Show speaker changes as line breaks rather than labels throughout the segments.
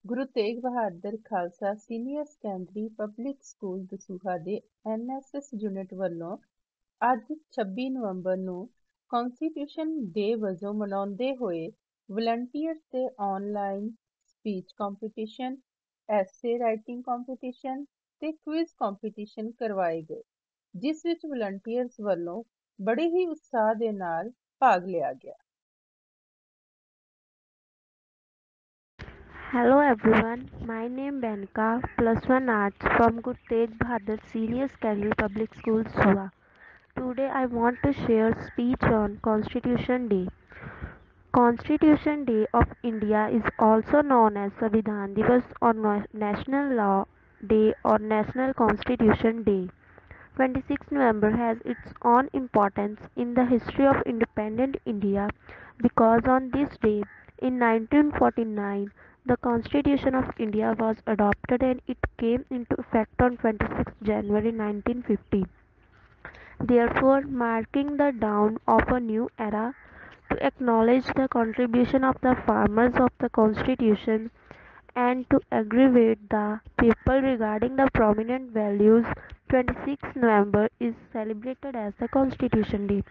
ਗੁਰੂ Tegh Bahadur Khalsa senior secondary public school Dasuya ਦੇ NSS unit ਵੱਲੋਂ ਅੱਜ 26 ਨਵੰਬਰ ਨੂੰ ਕੌਂਸਟੀਟਿਊਸ਼ਨ ਡੇ ਵਜੋਂ ਮਨਾਉਂਦੇ ਹੋਏ ਵਲੰਟੀਅਰਸ ਤੇ ਆਨਲਾਈਨ ਸਪੀਚ ਕੰਪੀਟੀਸ਼ਨ, ਐਸੇ ਰਾਈਟਿੰਗ ਕੰਪੀਟੀਸ਼ਨ ਤੇ ਕੁਇਜ਼ ਕੰਪੀਟੀਸ਼ਨ ਕਰਵਾਏ ਗਏ, ਜਿਸ ਵਿੱਚ ਵਲੰਟੀਅਰਸ ਵੱਲੋਂ ਬੜੇ ਹੀ ਉਤਸ਼ਾਹ ਦੇ ਨਾਲ ਭਾਗ ਲਿਆ ਗਿਆ।
Hello everyone, my name Benika, plus one arts from Guru Tegh Bahadur Senior Secondary Public School, Suha. Today I want to share speech on Constitution Day. Constitution Day of India is also known as Samvidhan Divas or National Law Day or National Constitution Day. 26 November has its own importance in the history of independent India because on this day in 1949 the Constitution of India was adopted and it came into effect on 26 January 1950, therefore marking the dawn of a new era. To acknowledge the contribution of the farmers of the Constitution and to aggravate the people regarding the prominent values, 26 November is celebrated as the Constitution Day.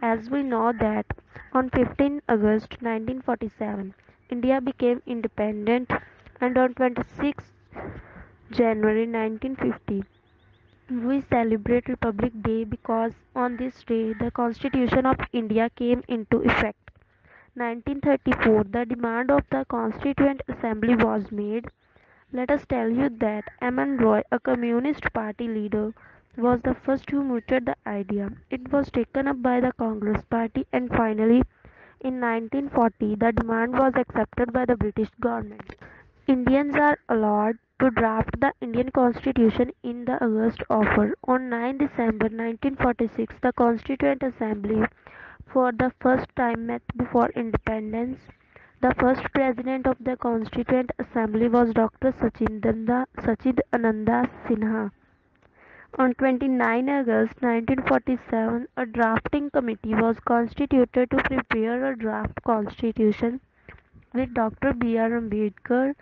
As we know that on 15 August 1947, India became independent and on 26 January 1950, we celebrate Republic Day because on this day the Constitution of India came into effect. 1934, the demand of the Constituent Assembly was made. Let us tell you that M.N. Roy, a Communist Party leader, was the first who mooted the idea. It was taken up by the Congress Party and finally, in 1940, the demand was accepted by the British government. Indians are allowed to draft the Indian Constitution in the August offer. On 9 December 1946, the Constituent Assembly for the first time met before independence. The first president of the Constituent Assembly was Dr. Sachidananda Sinha. On 29 August 1947, a drafting committee was constituted to prepare a draft constitution with Dr. B. R. Ambedkar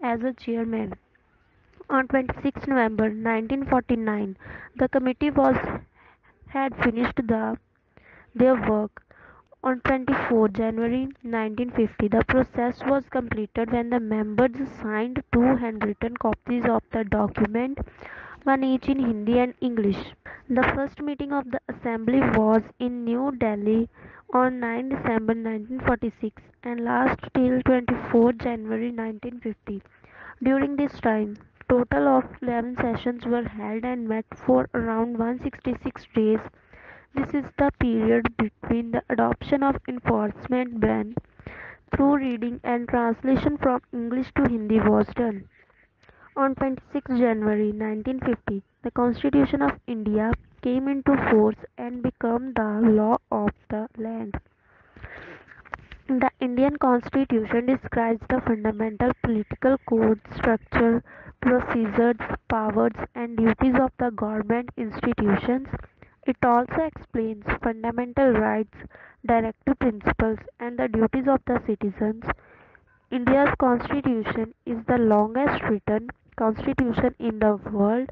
as a chairman. On 26 November 1949, the committee had finished their work. On 24 January 1950, the process was completed when the members signed two handwritten copies of the document, one each in Hindi and English. The first meeting of the assembly was in New Delhi on 9 December 1946 and lasted till 24 January 1950. During this time, total of 11 sessions were held and met for around 166 days. This is the period between the adoption of enforcement ban through reading and translation from English to Hindi was done. On 26 January 1950, the Constitution of India came into force and became the law of the land. The Indian Constitution describes the fundamental political code, structure, procedures, powers, and duties of the government institutions. It also explains fundamental rights, directive principles, and the duties of the citizens. India's constitution is the longest written constitution in the world.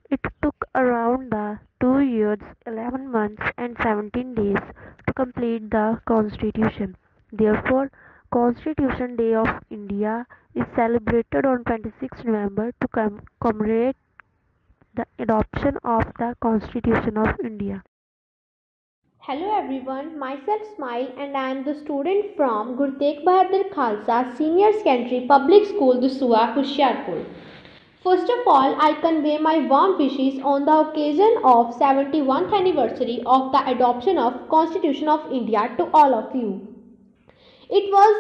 It took around the 2 years, 11 months, and 17 days to complete the constitution. Therefore, Constitution Day of India is celebrated on 26 November to commemorate the adoption of the Constitution of India.
Hello everyone, myself Smile and I am the student from Guru Tegh Bahadur Khalsa Senior Secondary Public School, Dusua, Hoshiarpur. First of all, I convey my warm wishes on the occasion of 71st anniversary of the adoption of Constitution of India to all of you. It was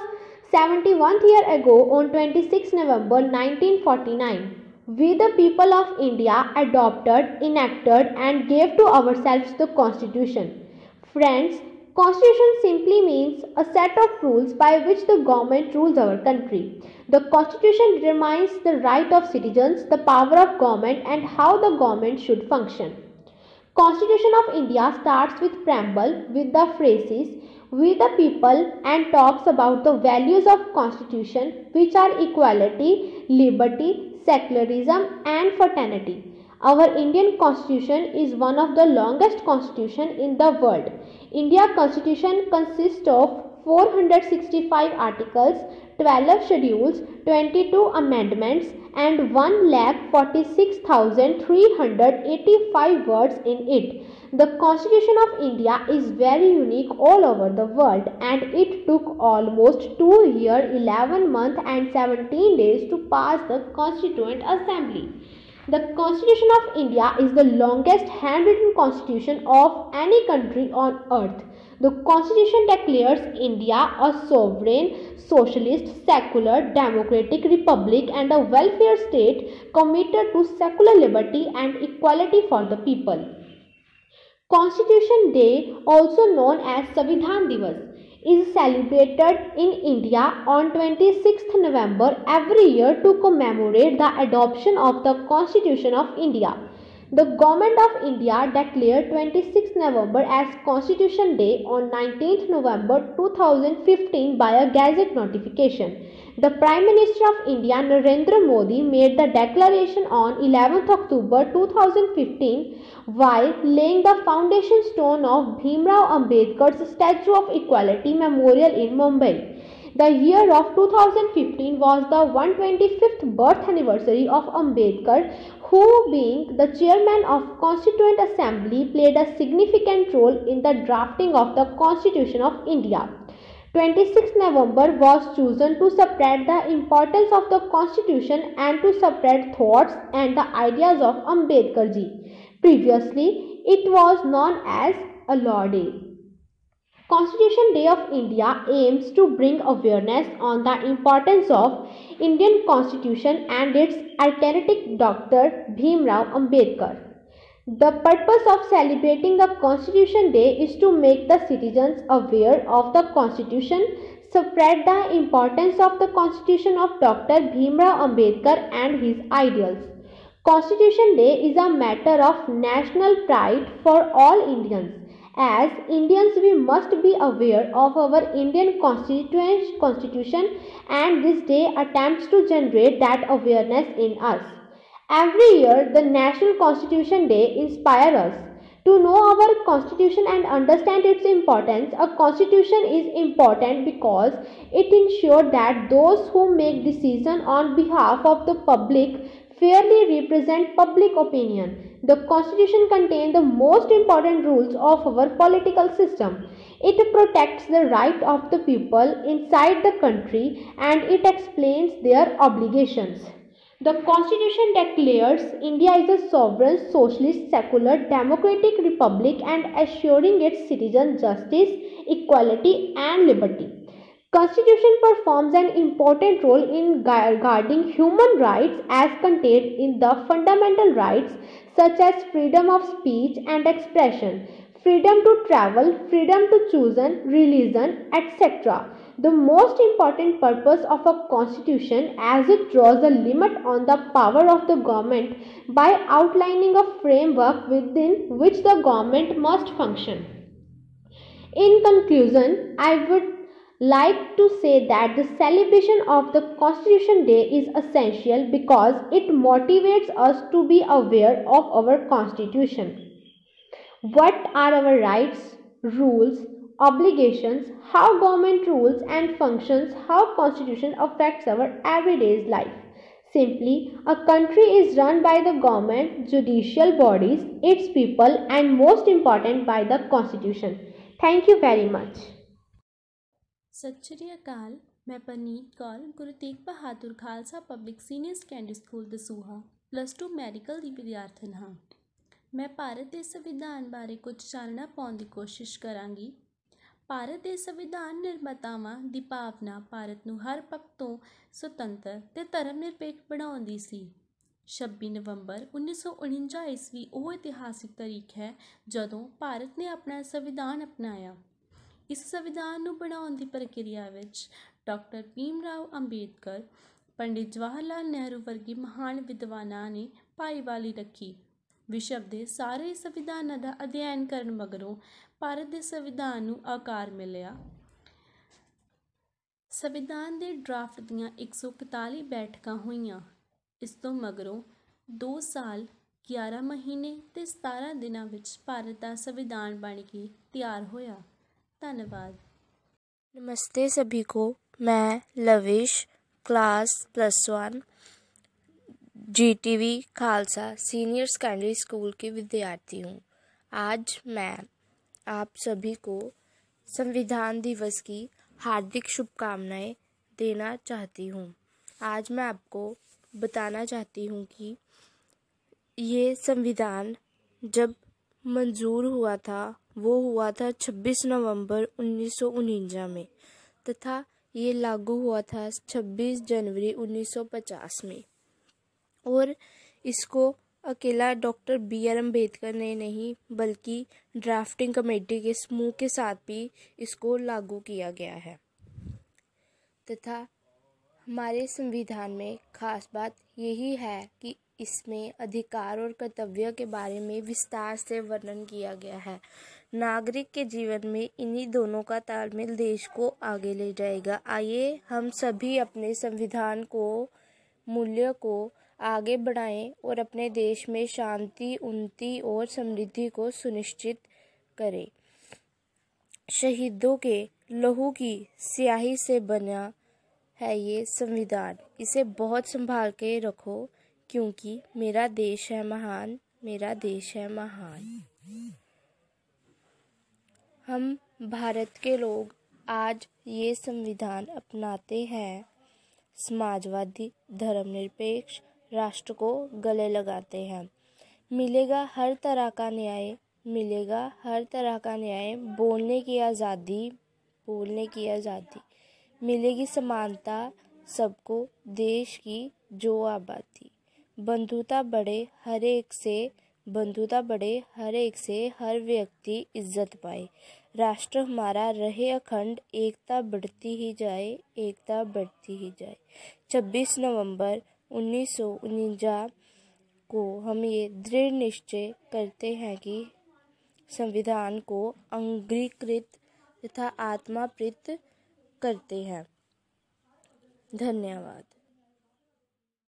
71th year ago on 26 November 1949. We the people of India adopted, enacted and gave to ourselves the Constitution. Friends, Constitution simply means a set of rules by which the government rules our country. The Constitution determines the right of citizens, the power of government and how the government should function. Constitution of India starts with preamble with the phrases We the People and talks about the values of Constitution, which are equality, liberty, secularism and fraternity. Our Indian Constitution is one of the longest constitution in the world. India Constitution consists of 465 articles, 12 schedules, 22 amendments and 1,46,385 words in it. The Constitution of India is very unique all over the world and it took almost 2 years, 11 months and 17 days to pass the Constituent Assembly. The Constitution of India is the longest handwritten constitution of any country on earth. The Constitution declares India a sovereign, socialist, secular, democratic republic and a welfare state committed to secular liberty and equality for the people. Constitution Day, also known as Samvidhan Divas, is celebrated in India on 26th November every year to commemorate the adoption of the Constitution of India. The Government of India declared 26th November as Constitution Day on 19th November 2015 by a Gazette notification. The Prime Minister of India Narendra Modi made the declaration on 11th October 2015 while laying the foundation stone of Bhimrao Ambedkar's Statue of Equality Memorial in Mumbai. The year of 2015 was the 125th birth anniversary of Ambedkar, who being the chairman of Constituent Assembly played a significant role in the drafting of the Constitution of India. 26th November was chosen to spread the importance of the Constitution and to spread thoughts and the ideas of Ambedkar ji. Previously, it was known as a Law Day. Constitution Day of India aims to bring awareness on the importance of Indian Constitution and its architect Dr. Bhimrao Ambedkar. The purpose of celebrating the Constitution Day is to make the citizens aware of the Constitution, spread the importance of the Constitution of Dr. Bhimrao Ambedkar and his ideals. Constitution Day is a matter of national pride for all Indians. As Indians, we must be aware of our Indian Constitution and this day attempts to generate that awareness in us. Every year, the National Constitution Day inspires us to know our Constitution and understand its importance. A Constitution is important because it ensures that those who make decisions on behalf of the public fairly represent public opinion. The Constitution contains the most important rules of our political system. It protects the right of the people inside the country and it explains their obligations. The Constitution declares India is a sovereign, socialist, secular, democratic republic and assuring its citizens justice, equality and liberty. Constitution performs an important role in guarding human rights as contained in the fundamental rights such as freedom of speech and expression, freedom to travel, freedom to choose religion, etc. The most important purpose of a constitution as it draws a limit on the power of the government by outlining a framework within which the government must function. In conclusion, I would like to say that the celebration of the Constitution Day is essential because it motivates us to be aware of our Constitution. What are our rights, rules, obligations, how government rules and functions, how Constitution affects our everyday life. Simply, a country is run by the government, judicial bodies, its people and most important by the Constitution. Thank you very much.
सत श्री अकाल। मैं Parneet Kaur Guru Tegh Bahadur Khalsa public senior secondary school Dasuya +2 medical ਦੀ ਵਿਦਿਆਰਥਣ ਹਾਂ। ਮੈਂ ਭਾਰਤ ਦੇ ਸੰਵਿਧਾਨ ਬਾਰੇ ਕੁਝ ਚਾਨਣਾ ਪਾਉਣ ਦੀ ਕੋਸ਼ਿਸ਼ ਕਰਾਂਗੀ। ਭਾਰਤ ਦੇ ਸੰਵਿਧਾਨ ਨਿਰਮਾਤਾਵਾਂ ਦੀ ਭਾਵਨਾ ਭਾਰਤ ਨੂੰ ਹਰ ਪੱਖ ਤੋਂ ਸੁਤੰਤਰ ਤੇ ਧਰਮ ਨਿਰਪੇਖ ਬਣਾਉਣ ਦੀ ਸੀ। 26 ਨਵੰਬਰ 1949 ਈਸਵੀ ਉਹ ਇਤਿਹਾਸਿਕ ਤਾਰੀਖ ਹੈ ਜਦੋਂ ਭਾਰਤ ਨੇ ਆਪਣਾ ਸੰਵਿਧਾਨ ਅਪਣਾਇਆ। ਇਸ ਸੰਵਿਧਾਨ ਨੂੰ ਬਣਾਉਣ ਦੀ ਪ੍ਰਕਿਰਿਆ ਵਿੱਚ ਡਾਕਟਰ ਭੀਮ ਰਾਓ ਅੰਬੇਦਕਰ, ਪੰਡਿਤ ਜਵਾਹਰ ਲਾਲ ਨਹਿਰੂ ਵਰਗੇ ਮਹਾਨ ਵਿਦਵਾਨਾਂ ਨੇ ਭਾਈਵਾਲੀ ਰੱਖੀ। ਵਿਸ਼ਵ ਦੇ ਸਾਰੇ ਸੰਵਿਧਾਨਾਂ ਦਾ ਅਧਿਐਨ ਕਰਨ ਮਗਰੋਂ ਭਾਰਤ ਦੇ ਸੰਵਿਧਾਨ ਨੂੰ ਆਕਾਰ ਮਿਲਿਆ। ਸੰਵਿਧਾਨ ਦੇ ਡਰਾਫਟ ਦੀਆਂ 141 ਬੈਠਕਾਂ ਹੋਈਆਂ। ਇਸ ਤੋਂ ਮਗਰੋਂ 2 ਸਾਲ 11 ਮਹੀਨੇ ਤੇ 17 ਦਿਨਾਂ ਵਿੱਚ ਭਾਰਤ ਦਾ संविधान बन के तैयार होया। धन्यवाद।
नमस्ते सभी को, मैं lavish class +1 GTV Khalsa senior secondary school की विद्यार्थी हूँ। आज मैं आप सभी को संविधान दिवस की हार्दिक शुभकामनाएं देना चाहती हूँ। आज मैं आपको बताना चाहती हूँ कि ये संविधान जब मंजूर हुआ था वो हुआ था 26 नवंबर 1949 में तथा ये लागू हुआ था 26 जनवरी 1950 में। और इसको अकेला डॉक्टर BR अम्बेडकर ने नहीं बल्कि ड्राफ्टिंग कमेटी के समूह के साथ भी इसको लागू किया गया है। तथा हमारे संविधान में खास बात यही है कि इसमें अधिकार और कर्तव्य के बारे में विस्तार से वर्णन किया गया है। नागरिक के जीवन में इन्हीं दोनों का तालमेल देश को आगे ले जाएगा। आइए हम सभी अपने संविधान को मूल्य को आगे बढ़ाएं और अपने देश में शांति, उन्नति और समृद्धि को सुनिश्चित करें। शहीदों के लहू की स्याही से बना है ये संविधान, इसे बहुत संभाल के रखो क्योंकि मेरा देश है महान, मेरा देश है महान। हम भारत के लोग आज ये संविधान अपनाते हैं। समाजवादी, धर्मनिरपेक्ष राष्ट्र को गले लगाते हैं। मिलेगा हर तरह का न्याय, मिलेगा हर तरह का न्याय, बोलने की आज़ादी, बोलने की आज़ादी, मिलेगी समानता सबको, देश की जो आबादी, बंधुता बढ़े हर एक से, बंधुता बढ़े हर एक से, हर व्यक्ति इज्जत पाए, राष्ट्र हमारा रहे अखंड, एकता बढ़ती ही जाए, एकता बढ़ती ही जाए। 26 नवंबर 1949 को हम ये दृढ़ निश्चय करते हैं कि संविधान को अंगीकृत तथा आत्माप्रित करते हैं। धन्यवाद।